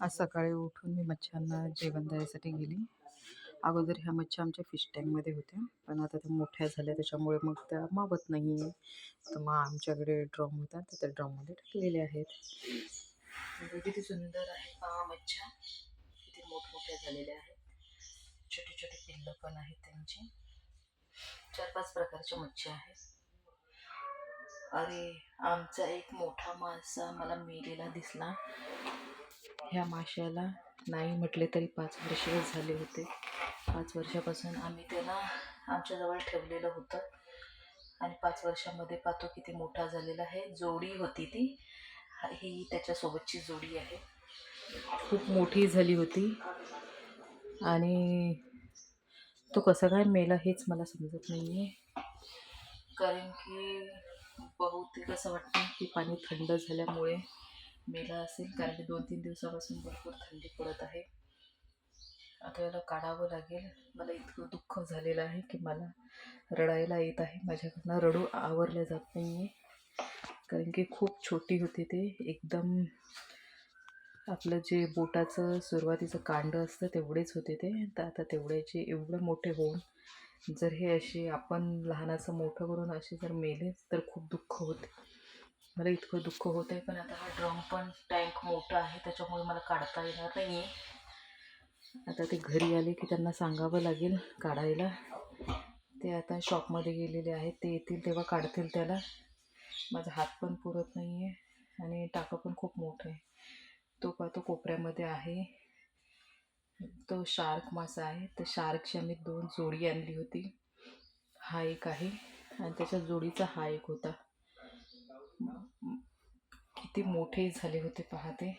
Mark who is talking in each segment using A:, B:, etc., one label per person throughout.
A: आज सकाळी उठून मी मच्छ्यांना जेवण द्यायसाठी गेली. अगोदर ह्या मच्छ्या आमच्या फिश टँकमध्ये होत्या, पण आता त्या मोठ्या झाल्या त्याच्यामुळे मग त्या मावत नाही. तर मग आमच्याकडे ड्रम होता, तर त्या ड्रममध्ये टाकलेले आहेत. म्हणजे किती सुंदर आहे पहा मच्छ्या, किती मोठमोठ्या झालेल्या आहेत. छोटे छोटे पिल्लं पण आहेत त्यांची. 4-5 प्रकारच्या मच्छ्या आहेत. अरे, आमचा एक मोठा मासा मला मेलेला दिसला. ह्या माशाला नाही म्हटले तरी 5 वर्ष झाले होते. 5 वर्षापासून आम्ही त्याला आमच्याजवळ ठेवलेलं होतं आणि 5 वर्षामध्ये पाहतो किती मोठा झालेला आहे. जोडी होती ती, ही त्याच्यासोबतची जोडी आहे. खूप मोठी झाली होती आणि तो कसा काय मेला हेच मला समजत नाही आहे. कारण की बहुतेक असं वाटतं की पाणी थंड झाल्यामुळे मेला असेल, कारण की 2-3 दिवसापासून भरपूर थंडी पडत आहे. आता याला काढावं लागेल. मला इतकं दुःख झालेलं आहे की मला रडायला येत आहे. माझ्याकडनं रडू आवरल्या जात नाही आहे, कारण की खूप छोटी होती ते. एकदम आपलं जे बोटाचं सुरुवातीचं कांड असतं तेवढेच होते ते. तर आता तेवढ्याचे एवढं मोठे होऊन जर हे असे आपण लहानाचं मोठं करून असे जर मेले तर खूप दुःख होते. मला इतकं दुःख होत आहे. पण आता हा ड्रम पण टँक मोठा आहे त्याच्यामुळे मला काढता येणार नाही आहे. आता ते घरी आले की त्यांना सांगावं लागेल काढायला. ते आता शॉपमध्ये गेलेले आहेत, ते येतील तेव्हा काढतील त्याला. माझा हात पण पुरत नाही आहे आणि टाकं पण खूप मोठं आहे. तो पाहतो कोपऱ्यामध्ये आहे. तो शार्क मासा आहे. तर शार्कची आम्ही 2 जोडी आणली होती. हा एक आहे आणि त्याच्या जोडीचा हा एक होता. किती मोठे झाले होते पाहते.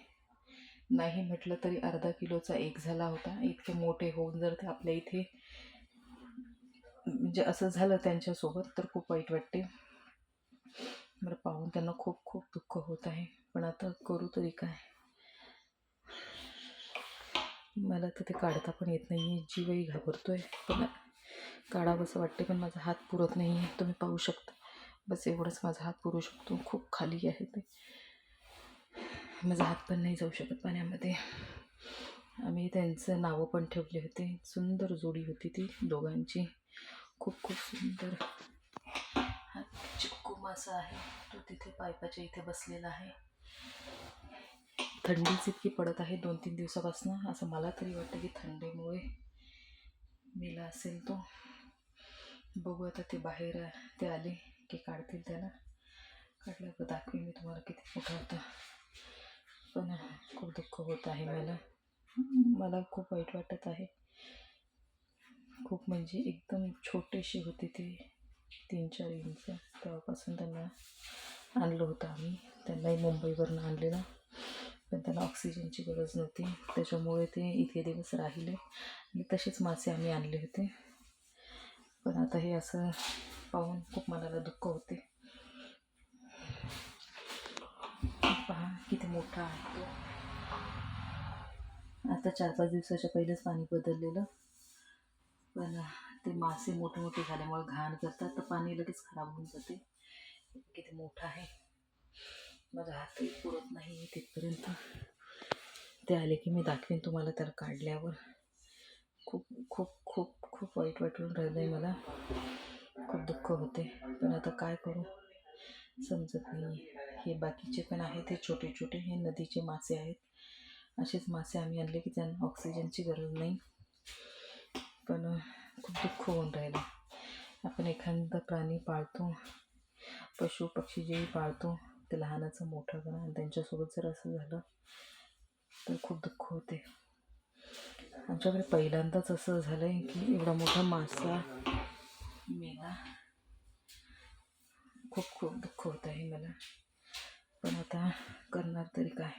A: नाही म्हटलं तरी अर्धा किलोचा एक झाला होता. इतके मोठे होऊन जर ते आपल्या इथे म्हणजे असं झालं त्यांच्यासोबत तर खूप वाईट वाटते. बरं, पाहून त्यांना खूप खूप दुःख होत आहे. पण आता करू तरी काय. मला तर ते काढता पण येत नाही आहे. जीवही घाबरतोय. पण काढावंसं वाटते, पण माझा हात पुरत नाही आहे. तुम्ही पाहू शकता. बस एवढंच माझा हात पुरू शकतो. खूप खाली आहे ते. माझा हात पण नाही जाऊ शकत पाण्यामध्ये. आम्ही त्यांचं नावं पण ठेवले होते. सुंदर जोडी होती ती दोघांची. खूप खूप सुंदर. हा चिक्कू मासा आहे, तो तिथे पाईपाच्या इथे बसलेला आहे. थंडीच इतकी पडत आहे 2-3 दिवसापासून. असं मला तरी वाटतं की थंडीमुळे मेला असेल तो. बघू आता ते बाहेर ते आले की काढतील त्याला. काढल्यावर दाखवेन मी तुम्हाला किती मोठा होता. पण खूप दुःख होत आहे मला. मला खूप वाईट वाटत आहे. खूप म्हणजे एकदम छोटेशी होते ते, 3-4 इंच. तेव्हापासून त्यांना आणलं होतं आम्ही. त्यांनाही मुंबईवरून आणलेलं, पण त्यांना ऑक्सिजनची गरज नव्हती त्याच्यामुळे ते इतके दिवस राहिले आणि तसेच मासे आम्ही आणले होते. पण आता हे असं पाहून खूप मनाला दुःख होते. पहा किती मोठा आहे तो. आता 4-5 दिवसाच्या पहिलेच पाणी बदललेलं, पण ते मासे मोठे मोठे झाल्यामुळे घाण करतात तर पाणी लगेच खराब होऊन जाते. किती मोठा आहे. माझा हातही पुरत नाही तिथपर्यंत. ते आले की मी दाखवेन तुम्हाला त्याला काढल्यावर. खूप खूप खूप खूप वाईट वाटून राहिलं आहे मला. खूप दुःख होते. पण आता काय करू समजत नाही. हे बाकीचे पण आहेत, हे छोटे छोटे, हे नदीचे मासे आहेत. असेच मासे आम्ही आणले की त्यांना ऑक्सिजनची गरज नाही. पण खूप दुःख होऊन राहिलं. आपण एखादा प्राणी पाळतो, पशु पक्षी जेही पाळतो ते लहानाचं मोठं करा आणि त्यांच्यासोबत जर असं झालं तर खूप दुःख होते. आमच्याकडे पहिल्यांदाच असं झालं आहे की एवढा मोठा मासा मेला. खूप खूप दुःख होत आहे मला. पण आता करणार तरी काय.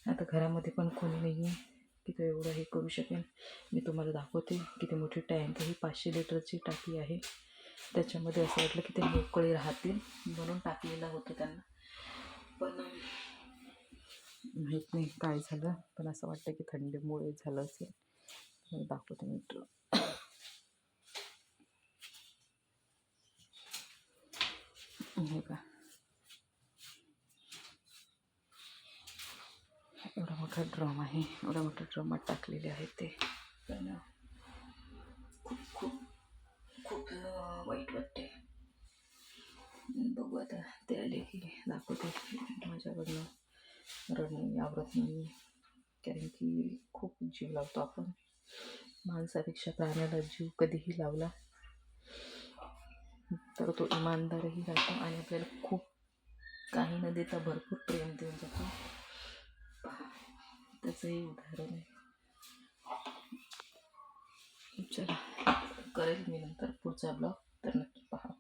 A: आता घरामध्ये पण कोणी नाही आहे की तो एवढं हे करू शकेल. मी तुम्हाला दाखवते किती मोठी टँक ही 500 लिटरची टाकी आहे. त्याच्यामध्ये असं वाटलं की ते मोकळे राहतील म्हणून टाकलेलं होतं त्यांना. पण माहीत नाही काय झालं, पण असं वाटतं की थंडीमुळे झालं असेल. दाखवते मी तुला. हे का, एवढा मोठा ड्रम आहे, एवढा मोठा ड्रमात टाकलेले आहेत ते. पण खूप खूप खूप वाईट वाटते. बघू आता ते आले की दाखवते. माझ्याकडनं रडणं आवडत नाही, कारण की खूप जीव लावतो आपण. माणसापेक्षा प्राण्याला जीव कधीही लावला तर तो इमानदारही राहतो आणि आपल्याला खूप काही न देता भरपूर प्रेम देऊन जातो. त्याचंही उदाहरण आहे. चला, करेल मी नंतर पुढचा ब्लॉग, तर नक्की पहा.